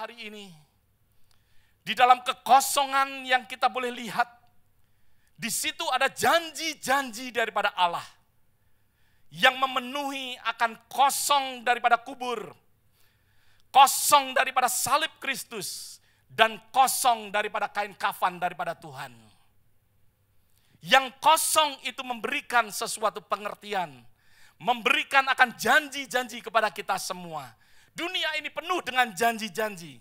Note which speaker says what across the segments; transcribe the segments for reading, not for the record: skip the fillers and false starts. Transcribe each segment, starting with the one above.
Speaker 1: hari ini, di dalam kekosongan yang kita boleh lihat, di situ ada janji-janji daripada Allah yang memenuhi akan kosong daripada kubur, kosong daripada salib Kristus, dan kosong daripada kain kafan daripada Tuhan. Yang kosong itu memberikan sesuatu pengertian, memberikan akan janji-janji kepada kita semua. Dunia ini penuh dengan janji-janji.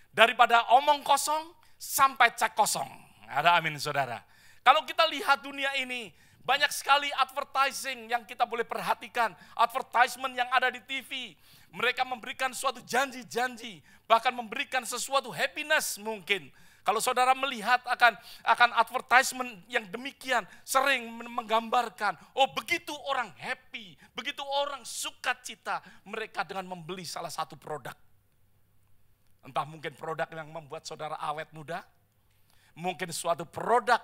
Speaker 1: Daripada omong kosong sampai cek kosong. Ada amin saudara. Kalau kita lihat dunia ini, banyak sekali advertising yang kita boleh perhatikan. Advertisement yang ada di TV. Mereka memberikan suatu janji-janji. Bahkan memberikan sesuatu happiness mungkin. Kalau saudara melihat akan advertisement yang demikian, sering menggambarkan, oh begitu orang happy, begitu orang sukacita mereka dengan membeli salah satu produk. Entah mungkin produk yang membuat saudara awet muda, mungkin suatu produk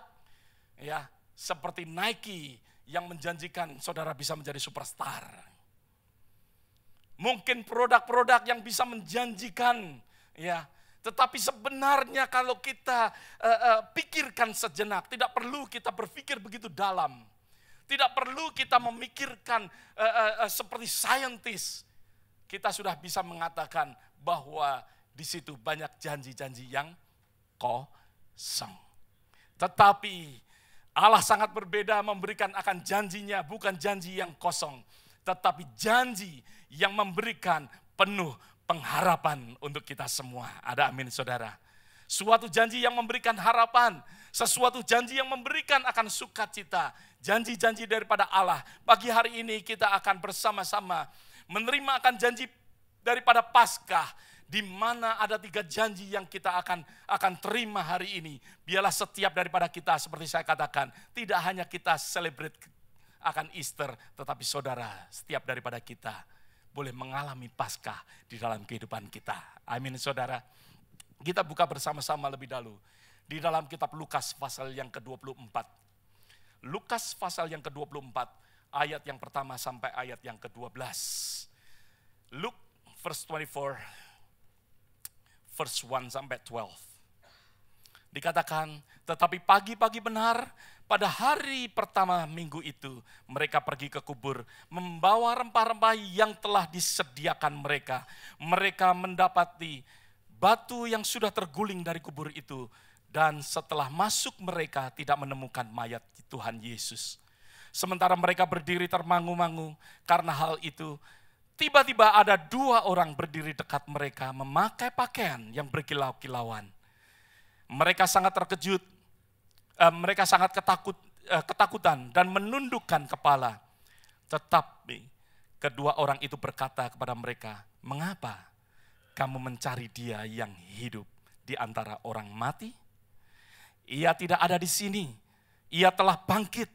Speaker 1: ya seperti Nike yang menjanjikan saudara bisa menjadi superstar. Mungkin produk-produk yang bisa menjanjikan ya. Tetapi sebenarnya kalau kita pikirkan sejenak, tidak perlu kita berpikir begitu dalam. Tidak perlu kita memikirkan seperti saintis. Kita sudah bisa mengatakan bahwa di situ banyak janji-janji yang kosong. Tetapi Allah sangat berbeda memberikan akan janjinya, bukan janji yang kosong. Tetapi janji yang memberikan penuh pengharapan untuk kita semua. Ada amin saudara. Suatu janji yang memberikan harapan. Sesuatu janji yang memberikan akan sukacita. Janji-janji daripada Allah. Pagi hari ini kita akan bersama-sama menerima akan janji daripada Paskah. Di mana ada 3 janji yang kita akan terima hari ini. Biarlah setiap daripada kita seperti saya katakan. Tidak hanya kita celebrate akan Easter. Tetapi saudara, setiap daripada kita boleh mengalami Paskah di dalam kehidupan kita. Amin saudara. Kita buka bersama-sama lebih dahulu. Di dalam kitab Lukas pasal yang ke-24. Lukas pasal yang ke-24. Ayat yang pertama sampai ayat yang ke-12. Luke verse 24. Verse 1 sampai 12. Dikatakan, tetapi pagi-pagi benar, pada hari pertama minggu itu, mereka pergi ke kubur, membawa rempah-rempah yang telah disediakan mereka. Mereka mendapati batu yang sudah terguling dari kubur itu, dan setelah masuk mereka tidak menemukan mayat Tuhan Yesus. Sementara mereka berdiri termangu-mangu karena hal itu, tiba-tiba ada 2 orang berdiri dekat mereka, memakai pakaian yang berkilau-kilauan. Mereka sangat terkejut, mereka sangat ketakutan dan menundukkan kepala. Tetapi kedua orang itu berkata kepada mereka, mengapa kamu mencari dia yang hidup di antara orang mati? Ia tidak ada di sini, ia telah bangkit.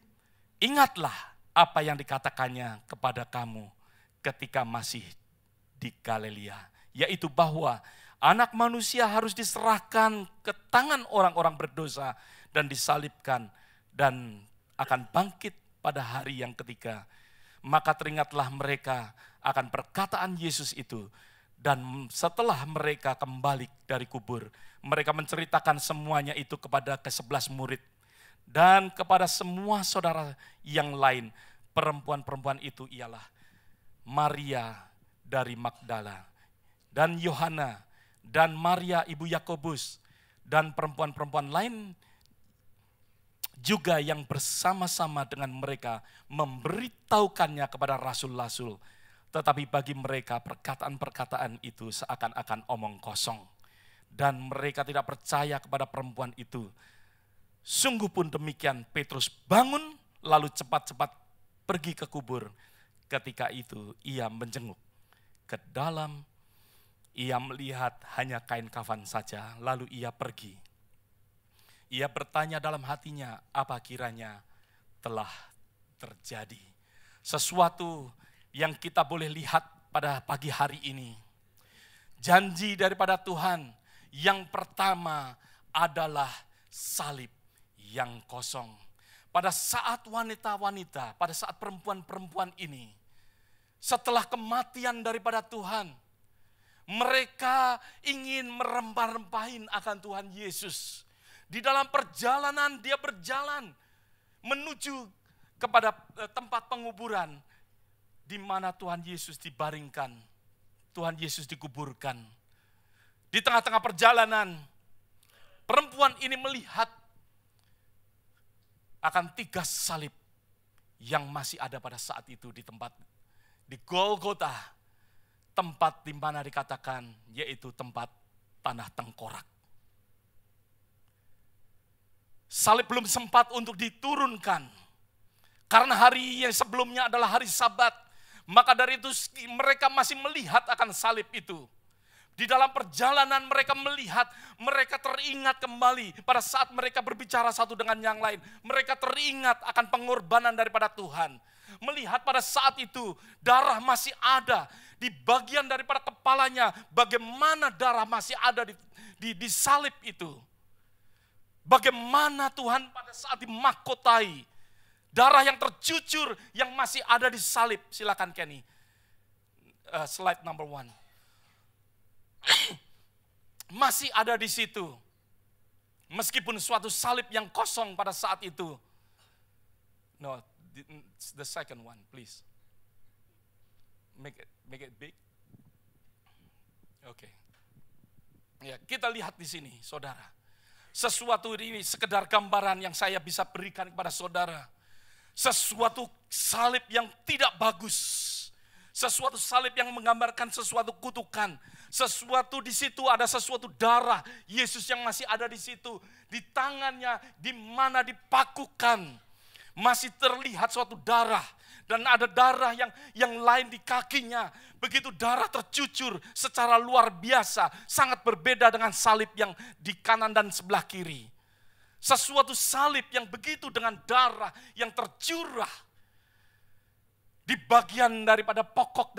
Speaker 1: Ingatlah apa yang dikatakannya kepada kamu ketika masih di Galilea, yaitu bahwa Anak manusia harus diserahkan ke tangan orang-orang berdosa dan disalibkan dan akan bangkit pada hari yang ketiga. Maka teringatlah mereka akan perkataan Yesus itu. Dan setelah mereka kembali dari kubur, mereka menceritakan semuanya itu kepada ke-11 murid. Dan kepada semua saudara yang lain. Perempuan-perempuan itu ialah Maria dari Magdala dan Yohana dan Maria ibu Yakobus dan perempuan-perempuan lain juga yang bersama-sama dengan mereka memberitahukannya kepada rasul-rasul. Tetapi bagi mereka perkataan-perkataan itu seakan-akan omong kosong. Dan mereka tidak percaya kepada perempuan itu. Sungguh pun demikian, Petrus bangun lalu cepat-cepat pergi ke kubur. Ketika itu ia menjenguk ke dalam. Ia melihat hanya kain kafan saja, lalu ia pergi. Ia bertanya dalam hatinya, apa kiranya telah terjadi. Sesuatu yang kita boleh lihat pada pagi hari ini. Janji daripada Tuhan yang pertama adalah salib yang kosong. Pada saat wanita-wanita, pada saat perempuan-perempuan ini, setelah kematian daripada Tuhan, Mereka ingin merempah-rempahin akan Tuhan Yesus. Di dalam perjalanan dia berjalan menuju kepada tempat penguburan di mana Tuhan Yesus dibaringkan. Tuhan Yesus dikuburkan. Di tengah-tengah perjalanan, perempuan ini melihat akan 3 salib yang masih ada pada saat itu di tempat di Golgota. Tempat di mana dikatakan yaitu tempat tanah tengkorak. Salib belum sempat untuk diturunkan. Karena hari yang sebelumnya adalah hari Sabat. Maka dari itu mereka masih melihat akan salib itu. Di dalam perjalanan mereka melihat, mereka teringat kembali pada saat mereka berbicara satu dengan yang lain. Mereka teringat akan pengorbanan daripada Tuhan. Melihat pada saat itu darah masih ada di bagian daripada kepalanya, bagaimana darah masih ada di salib itu. Bagaimana Tuhan pada saat dimahkotai, darah yang tercucur yang masih ada di salib. Silakan Kenny, slide number 1. Masih ada di situ. Meskipun suatu salib yang kosong pada saat itu. No, the second one, please. Make it big. Oke. Ya, kita lihat di sini, saudara. Sesuatu ini sekedar gambaran yang saya bisa berikan kepada saudara. Sesuatu salib yang tidak bagus. Sesuatu salib yang menggambarkan sesuatu kutukan. Sesuatu di situ ada sesuatu darah Yesus yang masih ada di situ. Di tangannya di mana dipakukan masih terlihat suatu darah. Dan ada darah yang lain di kakinya. Begitu darah tercucur secara luar biasa. Sangat berbeda dengan salib yang di kanan dan sebelah kiri. Sesuatu salib yang begitu dengan darah yang tercurah. Di bagian daripada pokok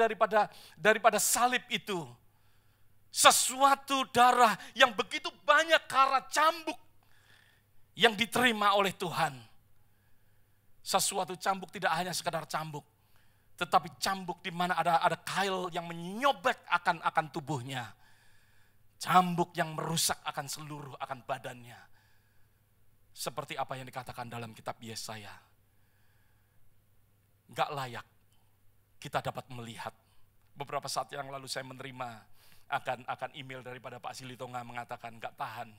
Speaker 1: daripada salib itu. Sesuatu darah yang begitu banyak karena cambuk yang diterima oleh Tuhan. Sesuatu cambuk tidak hanya sekedar cambuk, tetapi cambuk di mana ada kail yang menyobek akan tubuhnya. Cambuk yang merusak akan seluruh akan badannya. Seperti apa yang dikatakan dalam kitab Yesaya. Enggak layak kita dapat melihat. Beberapa saat yang lalu saya menerima akan email daripada Pak Silitonga mengatakan enggak tahan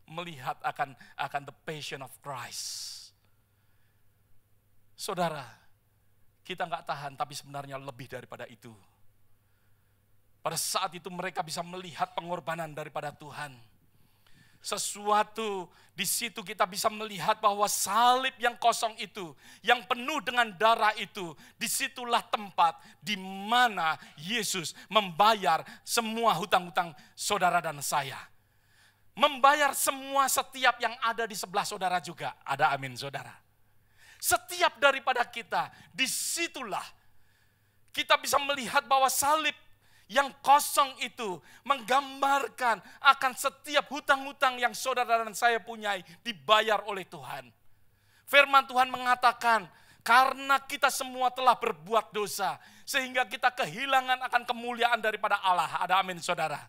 Speaker 1: melihat akan the passion of Christ. Saudara, kita enggak tahan, tapi sebenarnya lebih daripada itu. Pada saat itu mereka bisa melihat pengorbanan daripada Tuhan. Sesuatu di situ kita bisa melihat bahwa salib yang kosong itu, yang penuh dengan darah itu, disitulah tempat di mana Yesus membayar semua hutang-hutang saudara dan saya. Membayar semua setiap yang ada di sebelah saudara juga. Ada amin saudara. Setiap daripada kita, disitulah kita bisa melihat bahwa salib yang kosong itu menggambarkan akan setiap hutang-hutang yang saudara dan saya punyai dibayar oleh Tuhan. Firman Tuhan mengatakan, karena kita semua telah berbuat dosa, sehingga kita kehilangan akan kemuliaan daripada Allah. Ada amin saudara.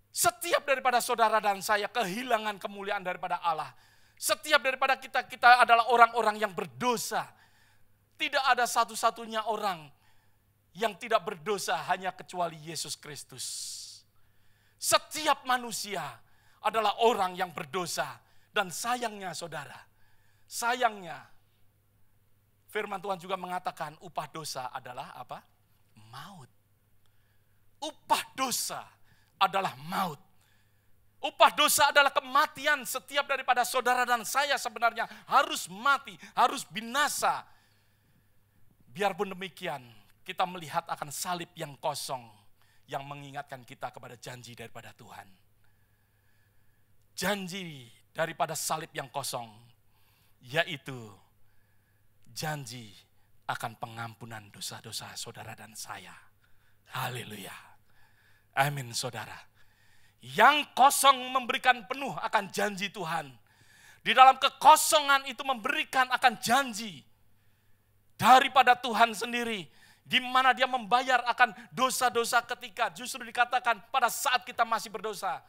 Speaker 1: Setiap daripada saudara dan saya kehilangan kemuliaan daripada Allah. Setiap daripada kita adalah orang-orang yang berdosa. Tidak ada satu-satunya orang yang tidak berdosa hanya kecuali Yesus Kristus. Setiap manusia adalah orang yang berdosa. Dan sayangnya saudara, sayangnya firman Tuhan juga mengatakan upah dosa adalah apa? Maut. Upah dosa adalah maut. Upah dosa adalah kematian. Setiap daripada saudara dan saya sebenarnya harus mati, harus binasa. Biarpun demikian, kita melihat akan salib yang kosong yang mengingatkan kita kepada janji daripada Tuhan. Janji daripada salib yang kosong, yaitu janji akan pengampunan dosa-dosa saudara dan saya. Haleluya. Amin saudara. Yang kosong memberikan penuh akan janji Tuhan. Di dalam kekosongan itu memberikan akan janji daripada Tuhan sendiri. Di mana dia membayar akan dosa-dosa ketika justru dikatakan pada saat kita masih berdosa.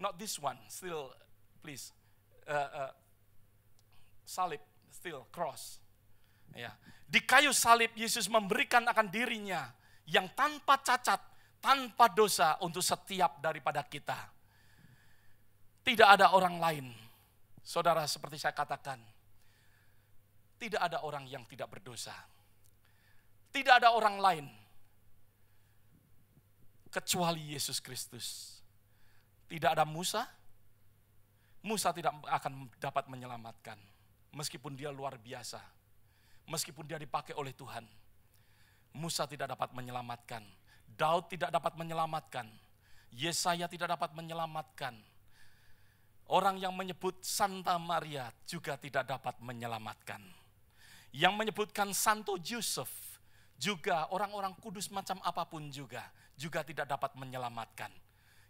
Speaker 1: Not this one, still please. Salib, still cross. Ya. Di kayu salib Yesus memberikan akan dirinya yang tanpa cacat, tanpa dosa untuk setiap daripada kita. Tidak ada orang lain. Saudara, seperti saya katakan, tidak ada orang yang tidak berdosa. Tidak ada orang lain kecuali Yesus Kristus. Tidak ada Musa. Musa tidak akan dapat menyelamatkan. Meskipun dia luar biasa. Meskipun dia dipakai oleh Tuhan. Musa tidak dapat menyelamatkan. Daud tidak dapat menyelamatkan. Yesaya tidak dapat menyelamatkan. Orang yang menyebut Santa Maria juga tidak dapat menyelamatkan. Yang menyebutkan Santo Yusuf, juga orang-orang kudus macam apapun juga tidak dapat menyelamatkan.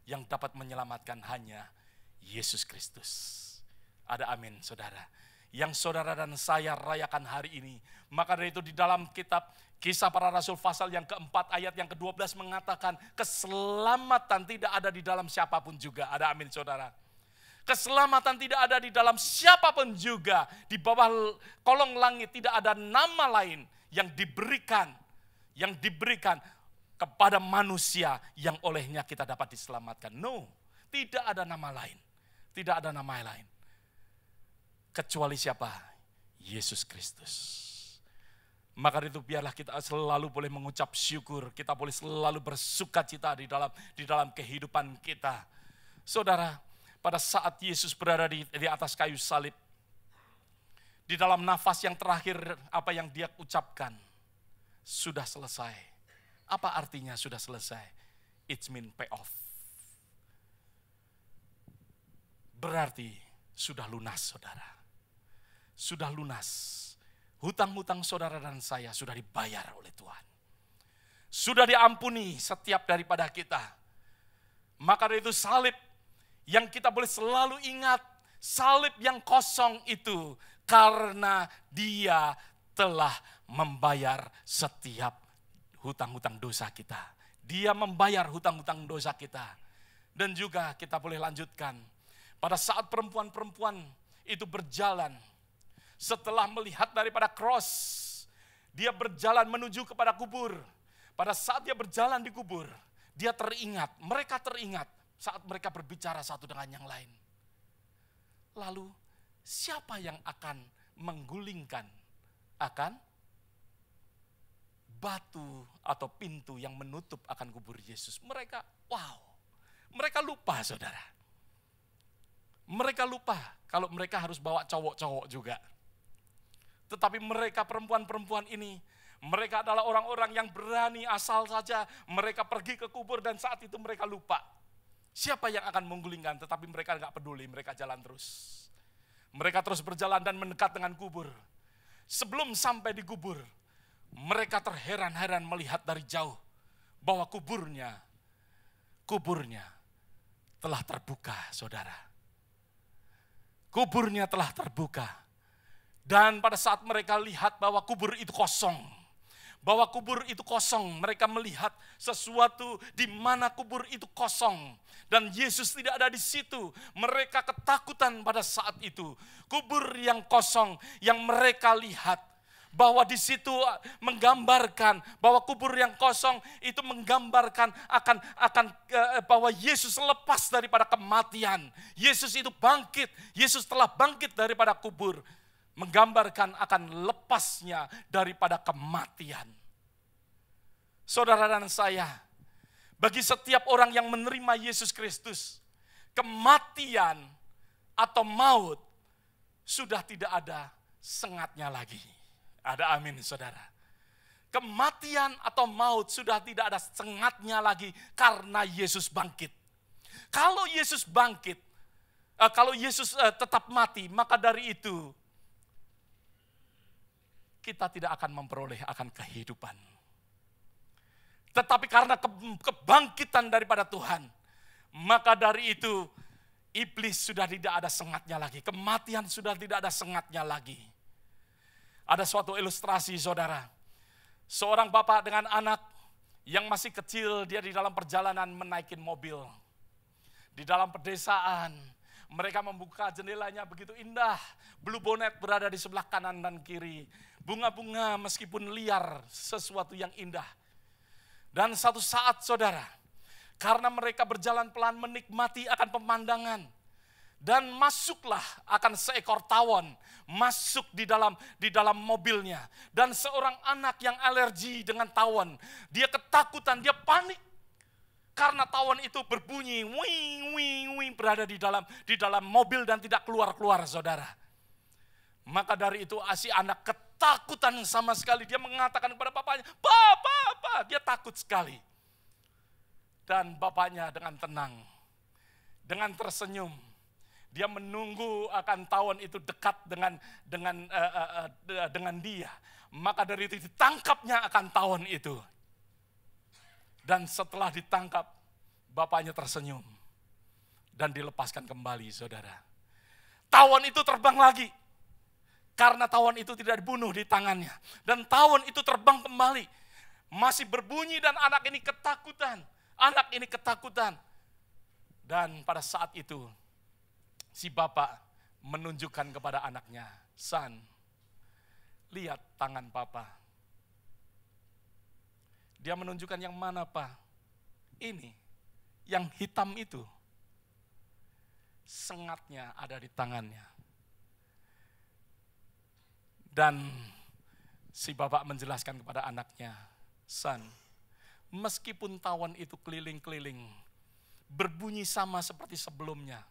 Speaker 1: Yang dapat menyelamatkan hanya Yesus Kristus. Ada amin, saudara. Yang saudara dan saya rayakan hari ini. Maka dari itu di dalam kitab Kisah Para Rasul pasal yang keempat ayat yang ke-12 mengatakan keselamatan tidak ada di dalam siapapun juga. Ada amin, saudara. Keselamatan tidak ada di dalam siapapun juga. Di bawah kolong langit tidak ada nama lain yang diberikan kepada manusia yang olehnya kita dapat diselamatkan. No, tidak ada nama lain. Tidak ada nama lain. Kecuali siapa? Yesus Kristus. Maka itu biarlah kita selalu boleh mengucap syukur. Kita boleh selalu bersuka cita di dalam kehidupan kita. Saudara, pada saat Yesus berada di atas kayu salib, di dalam nafas yang terakhir apa yang dia ucapkan, sudah selesai. Apa artinya sudah selesai? It means pay off. Berarti sudah lunas, saudara. Sudah lunas. Hutang-hutang saudara dan saya sudah dibayar oleh Tuhan. Sudah diampuni setiap daripada kita. Maka dari itu salib yang kita boleh selalu ingat, salib yang kosong itu karena dia telah membayar setiap hutang-hutang dosa kita. Dia membayar hutang-hutang dosa kita. Dan juga kita boleh lanjutkan. Pada saat perempuan-perempuan itu berjalan, setelah melihat daripada cross, dia berjalan menuju kepada kubur. Pada saat dia berjalan di kubur, dia teringat, mereka teringat saat mereka berbicara satu dengan yang lain. Lalu siapa yang akan menggulingkan akan batu atau pintu yang menutup akan kubur Yesus? Mereka, mereka lupa, saudara. Mereka lupa kalau mereka harus bawa cowok-cowok juga. Tetapi mereka perempuan-perempuan ini, mereka adalah orang-orang yang berani asal saja. Mereka pergi ke kubur dan saat itu mereka lupa. Siapa yang akan menggulingkan, tetapi mereka enggak peduli, mereka jalan terus. Mereka terus berjalan dan mendekat dengan kubur. Sebelum sampai di kubur, mereka terheran-heran melihat dari jauh bahwa kuburnya telah terbuka, saudara. Kuburnya telah terbuka. Dan pada saat mereka lihat bahwa kubur itu kosong, mereka melihat sesuatu di mana kubur itu kosong. Dan Yesus tidak ada di situ. Mereka ketakutan pada saat itu. Kubur yang kosong yang mereka lihat, bahwa di situ menggambarkan bahwa kubur yang kosong itu menggambarkan akan bahwa Yesus lepas daripada kematian. Yesus itu bangkit. Yesus telah bangkit daripada kubur. Menggambarkan akan lepasnya daripada kematian. Saudara dan saya, bagi setiap orang yang menerima Yesus Kristus, kematian atau maut sudah tidak ada sengatnya lagi. Ada amin, saudara. Kematian atau maut sudah tidak ada sengatnya lagi karena Yesus bangkit. Kalau Yesus bangkit, kalau Yesus tetap mati, maka dari itu kita tidak akan memperoleh akan kehidupan. Tetapi karena kebangkitan daripada Tuhan, maka dari itu iblis sudah tidak ada sengatnya lagi. Kematian sudah tidak ada sengatnya lagi. Ada suatu ilustrasi, saudara. Seorang bapak dengan anak yang masih kecil, dia di dalam perjalanan menaikin mobil. Di dalam pedesaan, mereka membuka jendelanya begitu indah. Blue bonnet berada di sebelah kanan dan kiri. Bunga-bunga meskipun liar, sesuatu yang indah. Dan satu saat saudara, karena mereka berjalan pelan menikmati akan pemandangan, dan masuklah akan seekor tawon masuk di dalam mobilnya. Dan seorang anak yang alergi dengan tawon, dia ketakutan, dia panik. Karena tawon itu berbunyi, wing, wing, wing, berada di dalam mobil dan tidak keluar-keluar saudara. Maka dari itu si anak ketakutan sama sekali. Dia mengatakan kepada bapaknya, Papa, dia takut sekali. Dan bapaknya dengan tenang, dengan tersenyum, dia menunggu akan tawon itu dekat dengan dia. Maka dari itu ditangkapnya akan tawon itu. Dan setelah ditangkap, bapaknya tersenyum. Dan dilepaskan kembali saudara. Tawon itu terbang lagi. Karena tawon itu tidak dibunuh di tangannya. Dan tawon itu terbang kembali. Masih berbunyi dan anak ini ketakutan. Dan pada saat itu, si bapak menunjukkan kepada anaknya, Son, lihat tangan papa. Dia menunjukkan yang mana, Pak? Ini, yang hitam itu. Sengatnya ada di tangannya. Dan si bapak menjelaskan kepada anaknya, Son, meskipun tawon itu keliling-keliling, berbunyi sama seperti sebelumnya,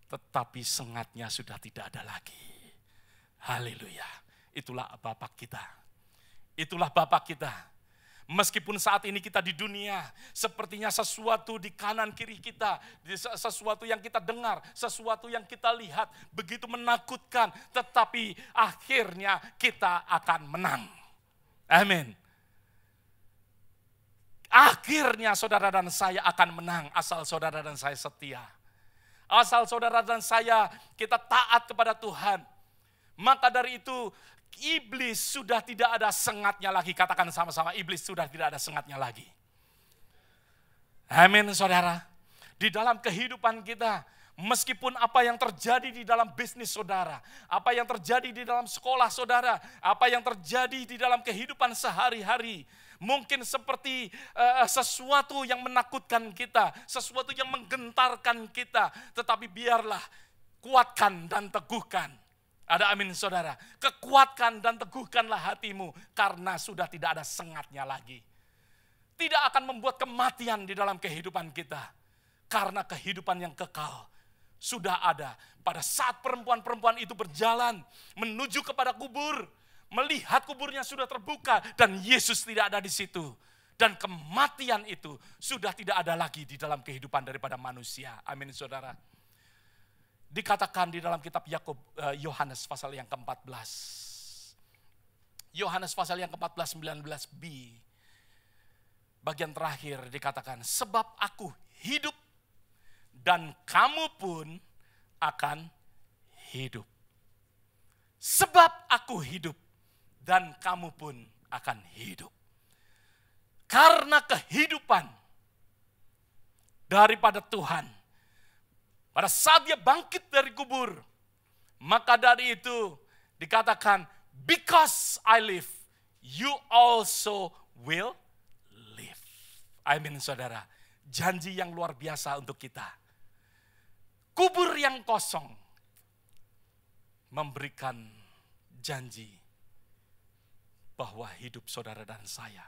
Speaker 1: tetapi sengatnya sudah tidak ada lagi. Haleluya. Itulah Bapak kita. Itulah Bapak kita. Meskipun saat ini kita di dunia, sepertinya sesuatu di kanan kiri kita, sesuatu yang kita dengar, sesuatu yang kita lihat, begitu menakutkan, tetapi akhirnya kita akan menang. Amin. Akhirnya saudara dan saya akan menang, asal saudara dan saya setia. Asal saudara dan saya kita taat kepada Tuhan. Maka dari itu iblis sudah tidak ada sengatnya lagi. Katakan sama-sama, iblis sudah tidak ada sengatnya lagi. Amin saudara. Di dalam kehidupan kita, meskipun apa yang terjadi di dalam bisnis saudara, apa yang terjadi di dalam sekolah saudara, apa yang terjadi di dalam kehidupan sehari-hari, mungkin seperti sesuatu yang menakutkan kita, sesuatu yang menggentarkan kita, tetapi biarlah kuatkan dan teguhkan. Ada amin saudara. Kekuatkan dan teguhkanlah hatimu karena sudah tidak ada sengatnya lagi. Tidak akan membuat kematian di dalam kehidupan kita. Karena kehidupan yang kekal sudah ada. Pada saat perempuan-perempuan itu berjalan menuju kepada kubur, melihat kuburnya sudah terbuka dan Yesus tidak ada di situ. Dan kematian itu sudah tidak ada lagi di dalam kehidupan daripada manusia. Amin saudara. Dikatakan di dalam kitab Yohanes pasal yang ke-14. Yohanes pasal yang ke-14 19b. Bagian terakhir dikatakan, sebab aku hidup dan kamu pun akan hidup. Sebab aku hidup dan kamu pun akan hidup. Karena kehidupan daripada Tuhan, pada saat dia bangkit dari kubur, maka dari itu dikatakan, because I live, you also will live. Amin saudara. Janji yang luar biasa untuk kita. Kubur yang kosong memberikan janji bahwa hidup saudara dan saya,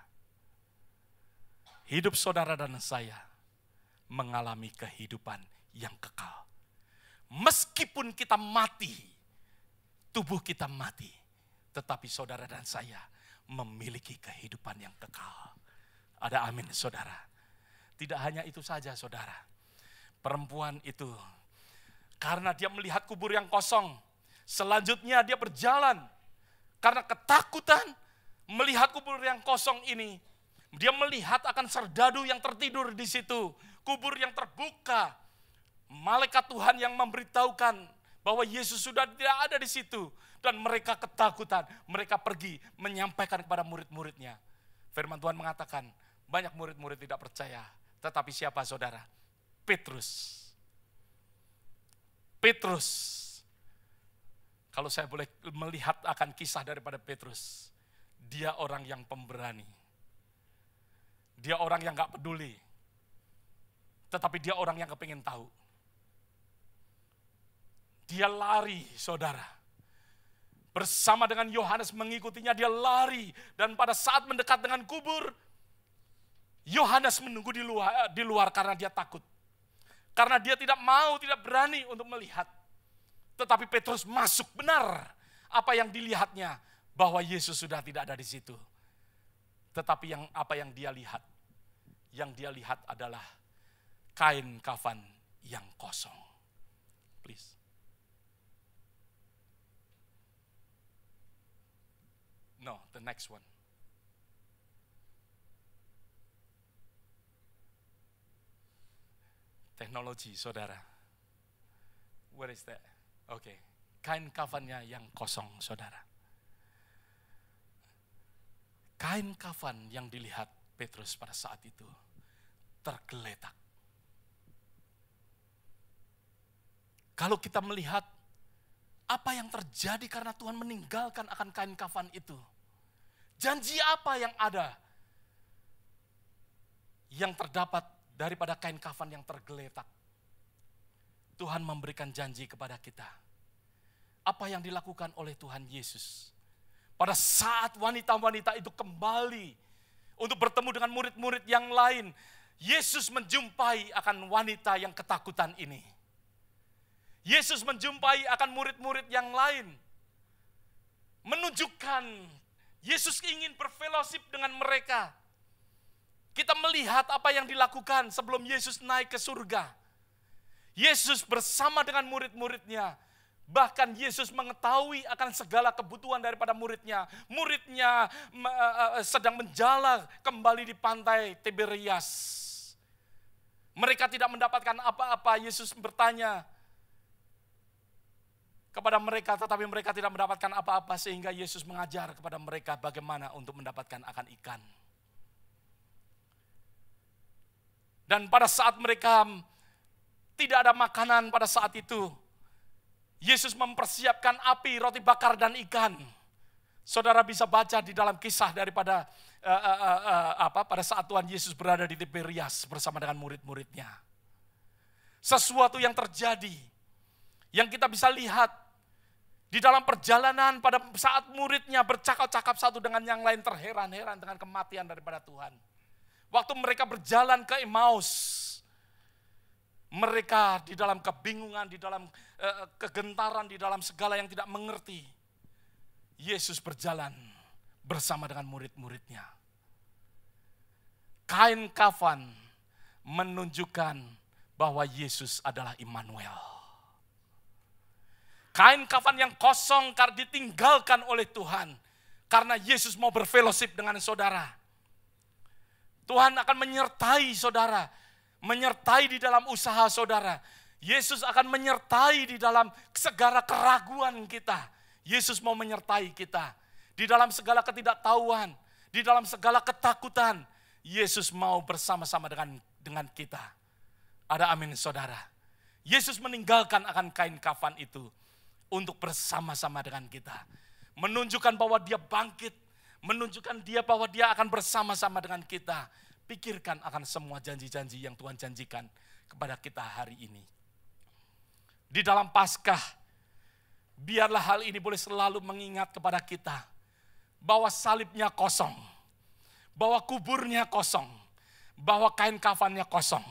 Speaker 1: hidup saudara dan saya mengalami kehidupan yang kekal. Meskipun kita mati, tubuh kita mati, tetapi saudara dan saya memiliki kehidupan yang kekal. Ada amin saudara. Tidak hanya itu saja saudara. Perempuan itu, karena dia melihat kubur yang kosong, selanjutnya dia berjalan. Karena ketakutan melihat kubur yang kosong ini, dia melihat akan serdadu yang tertidur di situ. Kubur yang terbuka. Malaikat Tuhan yang memberitahukan bahwa Yesus sudah tidak ada di situ. Dan mereka ketakutan. Mereka pergi menyampaikan kepada murid-muridnya. Firman Tuhan mengatakan, banyak murid-murid tidak percaya. Tetapi siapa saudara? Petrus. Petrus. Kalau saya boleh melihat akan kisah daripada Petrus, dia orang yang pemberani. Dia orang yang gak peduli. Tetapi dia orang yang kepingin tahu. Dia lari, saudara. Bersama dengan Yohanes mengikutinya, dia lari. Dan pada saat mendekat dengan kubur, Yohanes menunggu di luar karena dia takut. Karena dia tidak mau, tidak berani untuk melihat. Tetapi Petrus masuk, benar apa yang dilihatnya, bahwa Yesus sudah tidak ada di situ. Tetapi apa yang dia lihat? Yang dia lihat adalah kain kafan yang kosong. Please. No, the next one. Teknologi, saudara. Where is that? Oke. Kain kafannya yang kosong, saudara. Kain kafan yang dilihat Petrus pada saat itu tergeletak. Kalau kita melihat apa yang terjadi karena Tuhan meninggalkan akan kain kafan itu. Janji apa yang ada yang terdapat daripada kain kafan yang tergeletak? Tuhan memberikan janji kepada kita. Apa yang dilakukan oleh Tuhan Yesus. Pada saat wanita-wanita itu kembali untuk bertemu dengan murid-murid yang lain, Yesus menjumpai akan wanita yang ketakutan ini. Yesus menjumpai akan murid-murid yang lain. Menunjukkan Yesus ingin berfellowship dengan mereka. Kita melihat apa yang dilakukan sebelum Yesus naik ke surga. Yesus bersama dengan murid-muridnya. Bahkan Yesus mengetahui akan segala kebutuhan daripada muridnya. Muridnya sedang menjala kembali di pantai Tiberias. Mereka tidak mendapatkan apa-apa. Yesus bertanya kepada mereka, tetapi mereka tidak mendapatkan apa-apa, sehingga Yesus mengajar kepada mereka bagaimana untuk mendapatkan akan ikan. Dan pada saat mereka tidak ada makanan pada saat itu, Yesus mempersiapkan api, roti bakar dan ikan. Saudara bisa baca di dalam kisah daripada pada saat Tuhan Yesus berada di Tiberias bersama dengan murid-muridnya. Sesuatu yang terjadi, yang kita bisa lihat di dalam perjalanan pada saat muridnya bercakap-cakap satu dengan yang lain, terheran-heran dengan kematian daripada Tuhan. Waktu mereka berjalan ke Emmaus, mereka di dalam kebingungan, di dalam kegentaran, di dalam segala yang tidak mengerti. Yesus berjalan bersama dengan murid-muridnya. Kain kafan menunjukkan bahwa Yesus adalah Immanuel. Kain kafan yang kosong karena ditinggalkan oleh Tuhan. Karena Yesus mau berfellowship dengan saudara. Tuhan akan menyertai saudara. Menyertai di dalam usaha saudara. Yesus akan menyertai di dalam segala keraguan kita. Yesus mau menyertai kita. Di dalam segala ketidaktahuan. Di dalam segala ketakutan. Yesus mau bersama-sama dengan kita. Ada amin saudara. Yesus meninggalkan akan kain kafan itu untuk bersama-sama dengan kita. Menunjukkan bahwa dia bangkit. Menunjukkan dia bahwa dia akan bersama-sama dengan kita. Pikirkan akan semua janji-janji yang Tuhan janjikan kepada kita hari ini. Di dalam Paskah, biarlah hal ini boleh selalu mengingat kepada kita. Bahwa salibnya kosong. Bahwa kuburnya kosong. Bahwa kain kafannya kosong.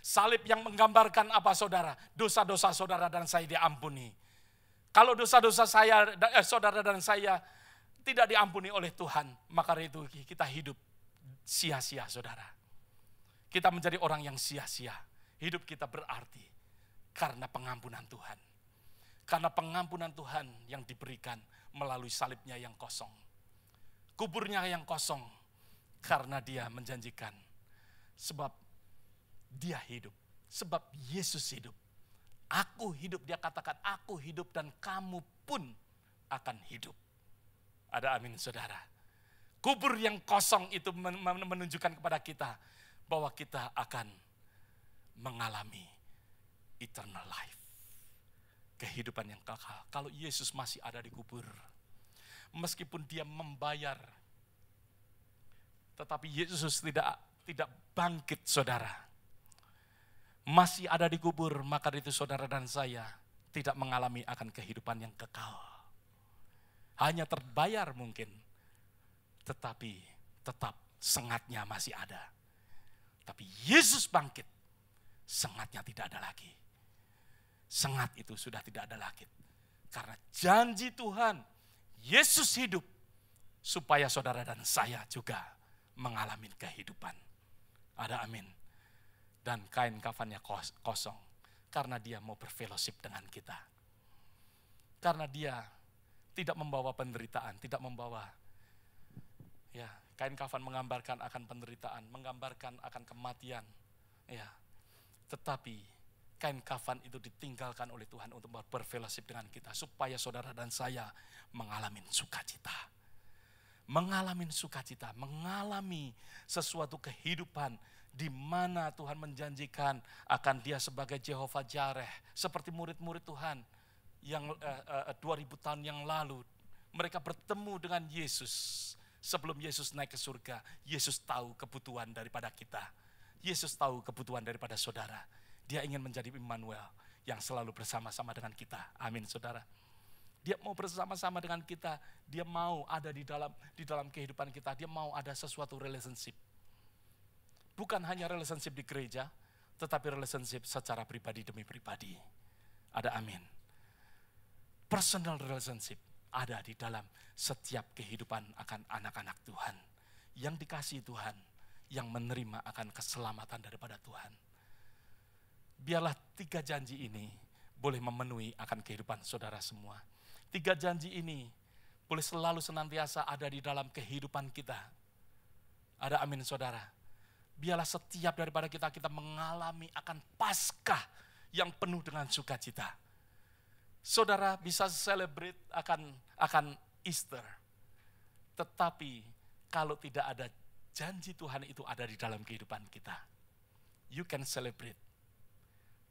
Speaker 1: Salib yang menggambarkan apa saudara? Dosa-dosa saudara dan saya diampuni. Kalau dosa-dosa saudara dan saya tidak diampuni oleh Tuhan, maka itu kita hidup sia-sia saudara. Kita menjadi orang yang sia-sia. Hidup kita berarti karena pengampunan Tuhan. Karena pengampunan Tuhan yang diberikan melalui salibnya yang kosong. Kuburnya yang kosong karena dia menjanjikan. Sebab dia hidup. Sebab Yesus hidup. Aku hidup, dia katakan aku hidup dan kamu pun akan hidup. Ada amin saudara. kubur yang kosong itu menunjukkan kepada kita bahwa kita akan mengalami eternal life. Kehidupan yang kekal. Kalau Yesus masih ada di kubur, meskipun dia membayar, tetapi Yesus tidak bangkit, saudara. Masih ada di kubur, maka itu saudara dan saya tidak mengalami akan kehidupan yang kekal. Hanya terbayar mungkin, tetapi tetap sengatnya masih ada. Tapi Yesus bangkit, sengatnya tidak ada lagi. Sengat itu sudah tidak ada lagi. Karena janji Tuhan, Yesus hidup, supaya saudara dan saya juga mengalami kehidupan. Ada amin. Dan kain kafannya kosong. Karena dia mau berfellowship dengan kita. Karena dia tidak membawa penderitaan, tidak membawa, ya, kain kafan menggambarkan akan penderitaan, menggambarkan akan kematian. Ya, tetapi kain kafan itu ditinggalkan oleh Tuhan untuk berfellowship dengan kita. Supaya saudara dan saya mengalami sukacita. Mengalami sukacita, mengalami sesuatu kehidupan di mana Tuhan menjanjikan akan dia sebagai Jehovah Jireh. Seperti murid-murid Tuhan yang 2000 tahun yang lalu. Mereka bertemu dengan Yesus. Sebelum Yesus naik ke surga, Yesus tahu kebutuhan daripada kita. Yesus tahu kebutuhan daripada saudara. Dia ingin menjadi Immanuel yang selalu bersama-sama dengan kita. Amin, saudara. Dia mau bersama-sama dengan kita. Dia mau ada di dalam kehidupan kita. Dia mau ada sesuatu relationship. Bukan hanya relationship di gereja, tetapi relationship secara pribadi demi pribadi. Ada amin. Personal relationship ada di dalam setiap kehidupan akan anak-anak Tuhan. Yang dikasihi Tuhan, yang menerima akan keselamatan daripada Tuhan. Biarlah 3 janji ini boleh memenuhi akan kehidupan saudara semua. 3 janji ini boleh selalu senantiasa ada di dalam kehidupan kita. Ada amin, saudara. Biarlah setiap daripada kita mengalami akan Paskah yang penuh dengan sukacita. Saudara bisa celebrate akan Easter. Tetapi kalau tidak ada janji Tuhan itu ada di dalam kehidupan kita, you can celebrate.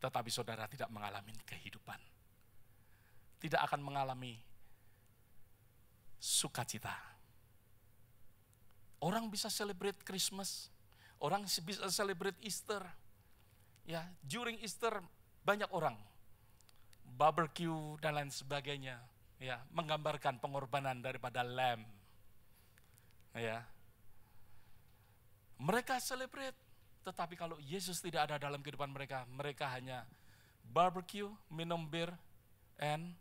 Speaker 1: Tetapi saudara tidak mengalami kehidupan. Tidak akan mengalami sukacita. Orang bisa celebrate Christmas. Orang bisa celebrate Easter. Ya, during Easter banyak orang barbecue dan lain sebagainya. Ya, menggambarkan pengorbanan daripada lamb. Ya. Mereka celebrate. Tetapi kalau Yesus tidak ada dalam kehidupan mereka, mereka hanya barbecue, minum bir, and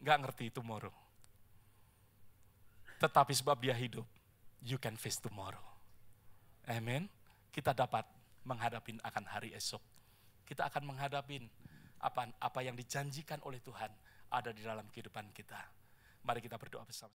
Speaker 1: gak ngerti tomorrow. Tetapi sebab dia hidup, you can face tomorrow. Amen. Kita dapat menghadapi akan hari esok. Kita akan menghadapi apa yang dijanjikan oleh Tuhan ada di dalam kehidupan kita. Mari kita berdoa bersama.